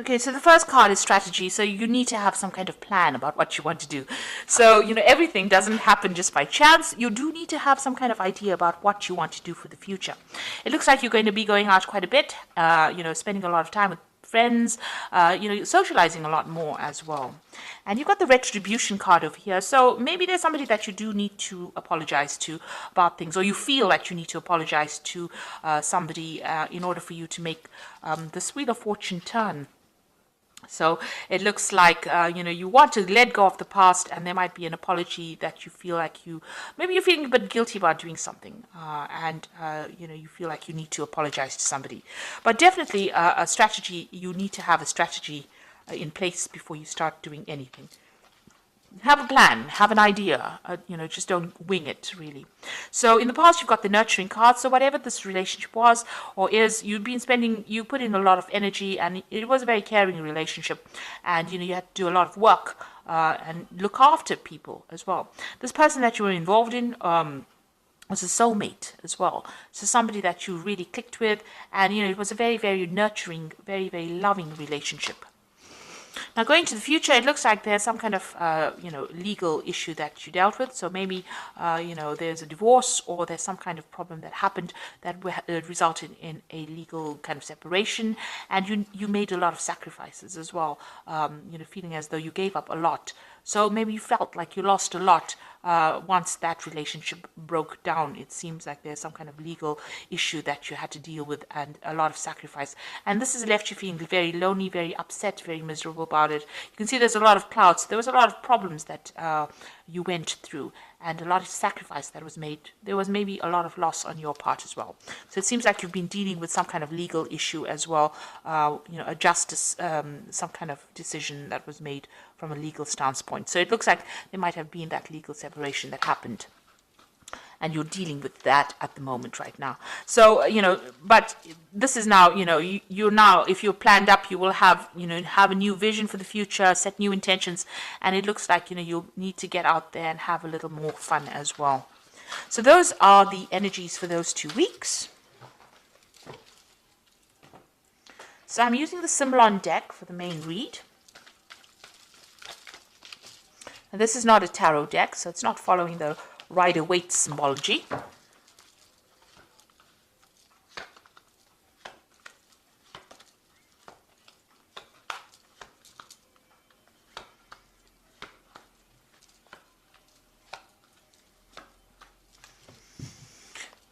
Okay, so the first card is strategy. So you need to have some kind of plan about what you want to do. So, everything doesn't happen just by chance. You do need to have some kind of idea about what you want to do for the future. It looks like you're going to be going out quite a bit, spending a lot of time with friends, socializing a lot more as well. And you've got the retribution card over here. So maybe there's somebody that you do need to apologize to about things, or you feel that you need to apologize to somebody in order for you to make this Wheel of Fortune turn. So it looks like, you want to let go of the past, and there might be an apology that you feel like maybe you're feeling a bit guilty about doing something, and you feel like you need to apologize to somebody. But definitely a strategy, you need to have a strategy in place before you start doing anything. Have a plan, have an idea, just don't wing it, really. So in the past, you've got the nurturing card. So whatever this relationship was or is, you put in a lot of energy, and it was a very caring relationship. And, you had to do a lot of work and look after people as well. This person that you were involved in, was a soulmate as well. So somebody that you really clicked with, and, it was a very, very nurturing, very, very loving relationship. Now, going to the future, it looks like there's some kind of, legal issue that you dealt with. So maybe, there's a divorce, or there's some kind of problem that happened that resulted in a legal kind of separation. And you made a lot of sacrifices as well, feeling as though you gave up a lot. So maybe you felt like you lost a lot once that relationship broke down. It seems like there's some kind of legal issue that you had to deal with, and a lot of sacrifice. And this has left you feeling very lonely, very upset, very miserable about it. You can see there's a lot of clouds. There was a lot of problems that you went through, and a lot of sacrifice that was made. There was maybe a lot of loss on your part as well. So it seems like you've been dealing with some kind of legal issue as well, a justice, some kind of decision that was made from a legal stance point. So it looks like there might have been that legal separation that happened, and you're dealing with that at the moment right now. So, but this is now, you're now, if you're planned up, you will have, have a new vision for the future, set new intentions, and it looks like, you'll need to get out there and have a little more fun as well. So those are the energies for those 2 weeks. So I'm using the Symbolon deck for the main read. And this is not a tarot deck, so it's not following the Rider-Waite symbology.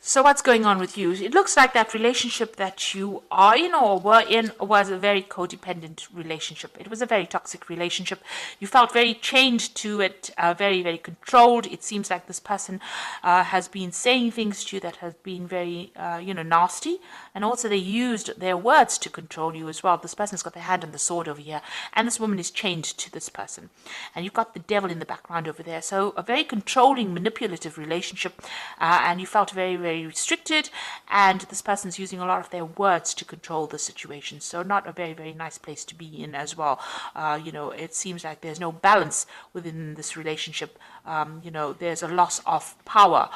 So what's going on with you? It looks like that relationship that you are in or were in was a very codependent relationship. It was a very toxic relationship. You felt very chained to it, very, very controlled. It seems like this person has been saying things to you that have been very, nasty. And also they used their words to control you as well. This person's got their hand on the sword over here. And this woman is chained to this person. And you've got the devil in the background over there. So a very controlling, manipulative relationship. And you felt very, very restricted, and this person's using a lot of their words to control the situation. So not a very, very nice place to be in as well. It seems like there's no balance within this relationship. There's a loss of power.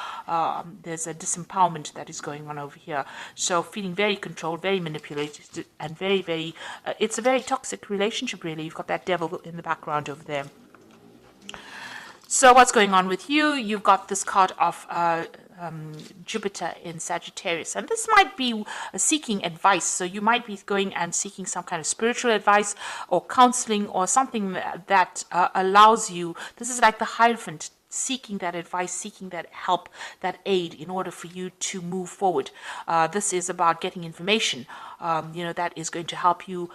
There's a disempowerment that is going on over here. So feeling very controlled, very manipulated, and very, very, it's a very toxic relationship, really. You've got that devil in the background over there. So what's going on with you? You've got this card of Jupiter in Sagittarius, and this might be seeking advice. So you might be going and seeking some kind of spiritual advice or counseling or something that allows you. This is like the Hierophant, seeking that advice, seeking that help, that aid in order for you to move forward. This is about getting information, that is going to help you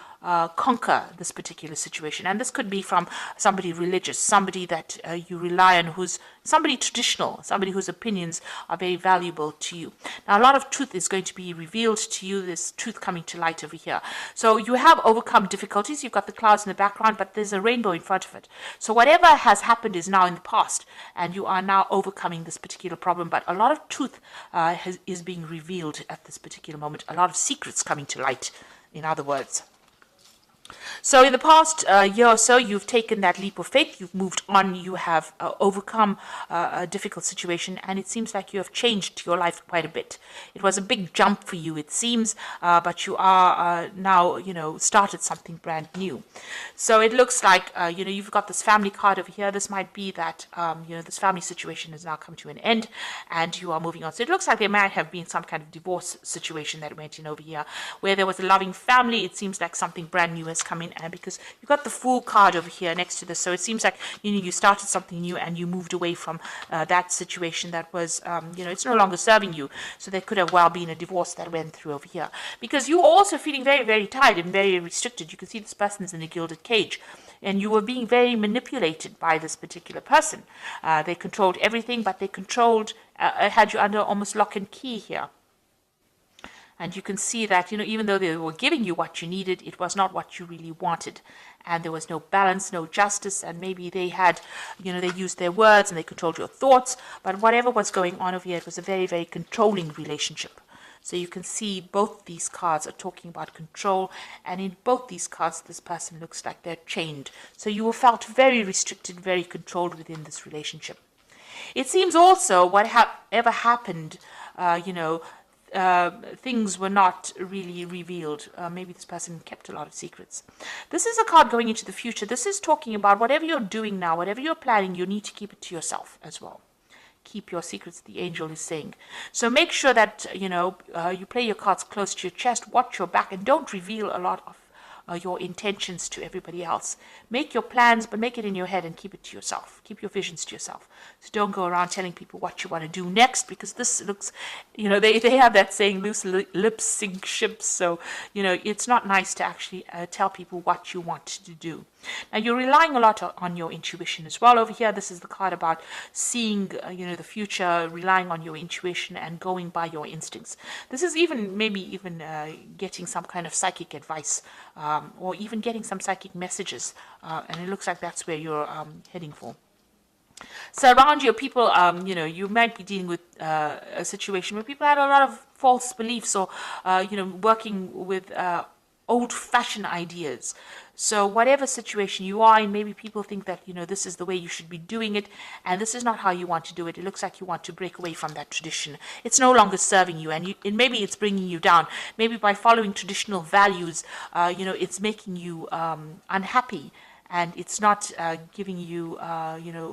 conquer this particular situation. And this could be from somebody religious, somebody that you rely on, who's somebody traditional, somebody whose opinions are very valuable to you. Now, a lot of truth is going to be revealed to you, this truth coming to light over here. So you have overcome difficulties. You've got the clouds in the background, but there's a rainbow in front of it. So whatever has happened is now in the past, and you are now overcoming this particular problem. But a lot of truth is being revealed at this particular moment. A lot of secrets coming to light, in other words. So in the past year or so, you've taken that leap of faith, you've moved on, you have overcome a difficult situation, and it seems like you have changed your life quite a bit. It was a big jump for you, it seems, but you are now, started something brand new. So it looks like, you've got this family card over here. This might be that, this family situation has now come to an end and you are moving on. So it looks like there might have been some kind of divorce situation that went in over here where there was a loving family. It seems like something brand new has come in, and because you've got the Fool card over here next to this, so it seems like you started something new and you moved away from that situation that was it's no longer serving you. So there could have well been a divorce that went through over here, because you were also feeling very, very tired and very restricted. You can see this person is in a gilded cage, and you were being very manipulated by this particular person. They controlled everything, but they controlled had you under almost lock and key here. And you can see that, even though they were giving you what you needed, it was not what you really wanted. And there was no balance, no justice, and maybe they had, they used their words and they controlled your thoughts. But whatever was going on over here, it was a very, very controlling relationship. So you can see both these cards are talking about control, and in both these cards, this person looks like they're chained. So you felt very restricted, very controlled within this relationship. It seems also whatever happened, things were not really revealed. Maybe this person kept a lot of secrets. This is a card going into the future. This is talking about whatever you're doing now, whatever you're planning, you need to keep it to yourself as well. Keep your secrets, the angel is saying. So make sure that, you play your cards close to your chest, watch your back, and don't reveal a lot of your intentions to everybody else. Make your plans, but make it in your head and keep it to yourself. Keep your visions to yourself. So don't go around telling people what you want to do next, because this looks, they have that saying, loose lips sink ships. So, it's not nice to actually tell people what you want to do. Now, you're relying a lot on your intuition as well. Over here, this is the card about seeing, the future, relying on your intuition and going by your instincts. This is maybe even getting some kind of psychic advice, or even getting some psychic messages. And it looks like that's where you're heading for. So around you, people, you might be dealing with a situation where people had a lot of false beliefs, or, working with old-fashioned ideas. So whatever situation you are in, maybe people think that, this is the way you should be doing it, and this is not how you want to do it. It looks like you want to break away from that tradition. It's no longer serving you, and maybe it's bringing you down. Maybe by following traditional values, it's making you unhappy, and it's not giving you,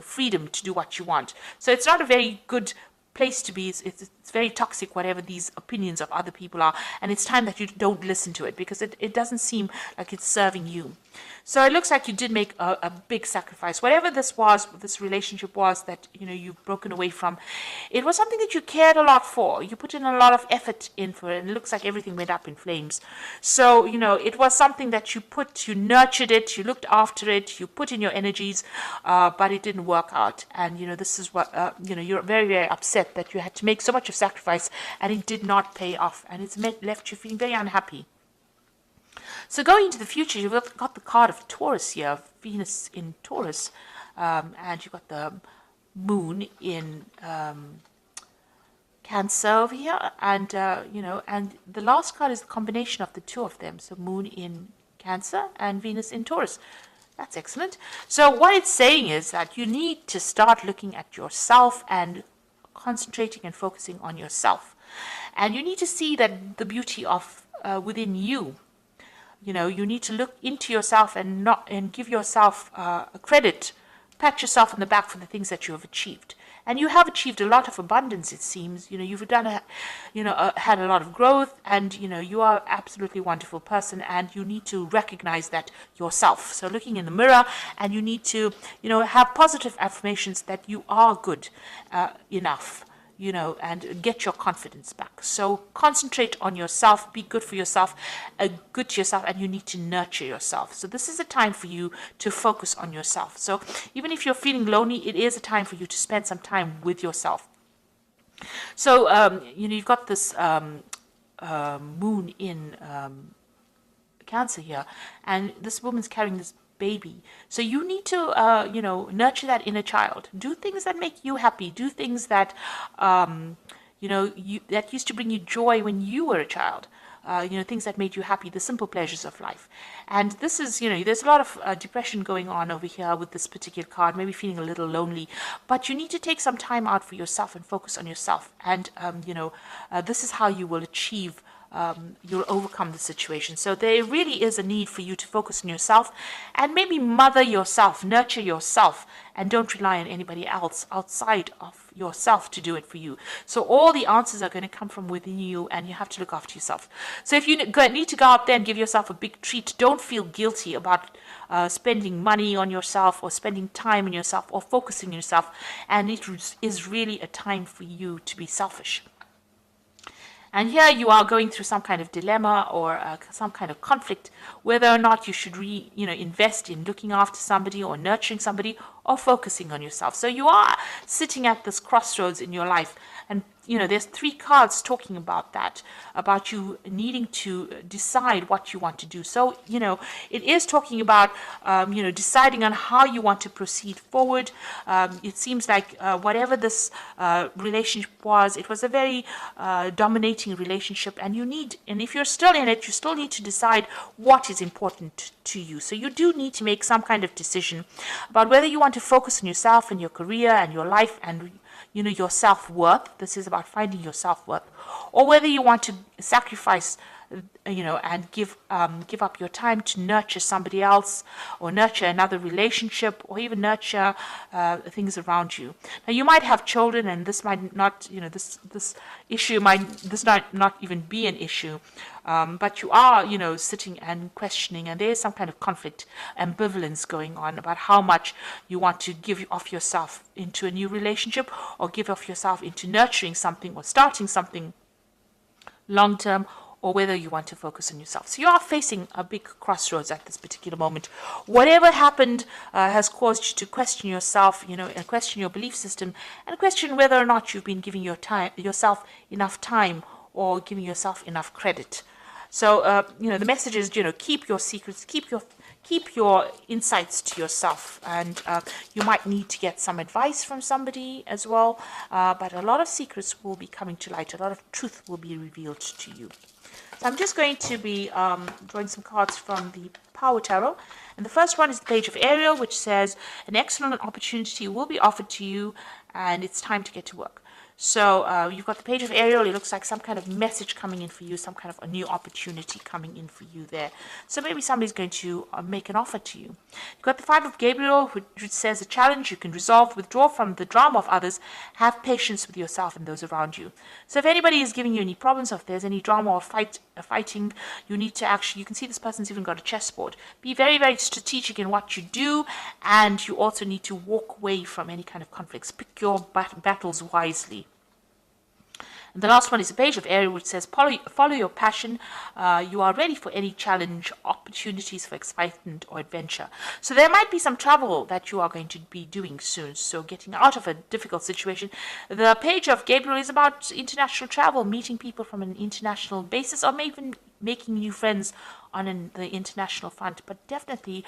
freedom to do what you want. So it's not a very good place to be. It's very toxic, whatever these opinions of other people are, and it's time that you don't listen to it, because it doesn't seem like it's serving you. So it looks like you did make a big sacrifice. Whatever this relationship was that you've broken away from, it was something that you cared a lot for. You put in a lot of effort in for it, and it looks like everything went up in flames. So it was something that you nurtured it, you looked after it, you put in your energies, but it didn't work out. And this is what you're very, very upset that you had to make so much of sacrifice and it did not pay off, and it's left you feeling very unhappy. So going into the future, you've got the card of Taurus here, Venus in Taurus, and you've got the moon in Cancer over here, and and the last card is the combination of the two of them, so moon in Cancer and Venus in Taurus. That's excellent. So what it's saying is that you need to start looking at yourself and concentrating and focusing on yourself, and you need to see that the beauty of within you. You need to look into yourself and give yourself a credit, pat yourself on the back for the things that you have achieved. And you have achieved a lot of abundance, it seems. You've done had a lot of growth, and you are an absolutely wonderful person, and you need to recognize that yourself. So looking in the mirror, and you need to have positive affirmations that you are good enough. And get your confidence back. So concentrate on yourself, be good for yourself, good to yourself, and you need to nurture yourself. So this is a time for you to focus on yourself. So even if you're feeling lonely, it is a time for you to spend some time with yourself. So, you've got this moon in Cancer here, and this woman's carrying this baby. So you need to, nurture that inner child. Do things that make you happy. Do things that, that used to bring you joy when you were a child. things that made you happy, the simple pleasures of life. And this is, there's a lot of depression going on over here with this particular card, maybe feeling a little lonely, but you need to take some time out for yourself and focus on yourself. And, this is how you will achieve you'll overcome the situation. So there really is a need for you to focus on yourself and maybe mother yourself, nurture yourself, and don't rely on anybody else outside of yourself to do it for you. So all the answers are going to come from within you, and you have to look after yourself. So if you need to go out there and give yourself a big treat, don't feel guilty about spending money on yourself or spending time on yourself or focusing on yourself. And it is really a time for you to be selfish. And here you are going through some kind of dilemma or some kind of conflict, whether or not you should invest in looking after somebody or nurturing somebody or focusing on yourself. So you are sitting at this crossroads in your life. And, there's 3 cards talking about that, about you needing to decide what you want to do. So, it is talking about, deciding on how you want to proceed forward. It seems like whatever this relationship was, it was a very dominating relationship. And if you're still in it, you still need to decide what is important to you. So you do need to make some kind of decision about whether you want to focus on yourself and your career and your life and your self-worth. This is about finding your self-worth, or whether you want to sacrifice, and give up your time to nurture somebody else, or nurture another relationship, or even nurture things around you. Now, you might have children, and this might not, this issue might not even be an issue, but you are, sitting and questioning, and there is some kind of conflict, ambivalence going on about how much you want to give off yourself into a new relationship, or give off yourself into nurturing something or starting something long term, or whether you want to focus on yourself. So you are facing a big crossroads at this particular moment. Whatever happened has caused you to question yourself, and question your belief system, and question whether or not you've been giving yourself enough time or giving yourself enough credit. So, the message is, keep your secrets, keep your insights to yourself. And you might need to get some advice from somebody as well. But a lot of secrets will be coming to light. A lot of truth will be revealed to you. So I'm just going to be drawing some cards from the Power Tarot. And the first one is the Page of Ariel, which says, an excellent opportunity will be offered to you, and it's time to get to work. So you've got the Page of Ariel. It looks like some kind of message coming in for you, some kind of a new opportunity coming in for you there. So maybe somebody's going to make an offer to you. You've got the Five of Gabriel, which says a challenge you can resolve, withdraw from the drama of others, have patience with yourself and those around you. So if anybody is giving you any problems, or if there's any drama or fighting, you need to you can see this person's even got a chessboard. Be very, very strategic in what you do, and you also need to walk away from any kind of conflicts. Pick your battles wisely. And the last one is the Page of Ariel, which says, follow your passion. You are ready for any challenge, opportunities for excitement or adventure. So there might be some travel that you are going to be doing soon. So getting out of a difficult situation. The Page of Gabriel is about international travel, meeting people from an international basis, or maybe making new friends on the international front. But definitely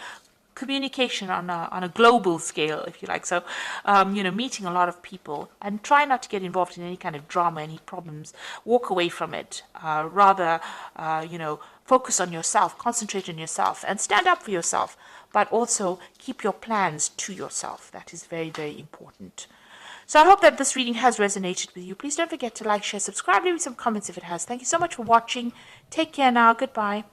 communication on a global scale, if you like. So, meeting a lot of people, and try not to get involved in any kind of drama, any problems. Walk away from it. Rather, focus on yourself, concentrate on yourself, and stand up for yourself. But also keep your plans to yourself. That is very, very important. So I hope that this reading has resonated with you. Please don't forget to like, share, subscribe, leave me some comments if it has. Thank you so much for watching. Take care now. Goodbye.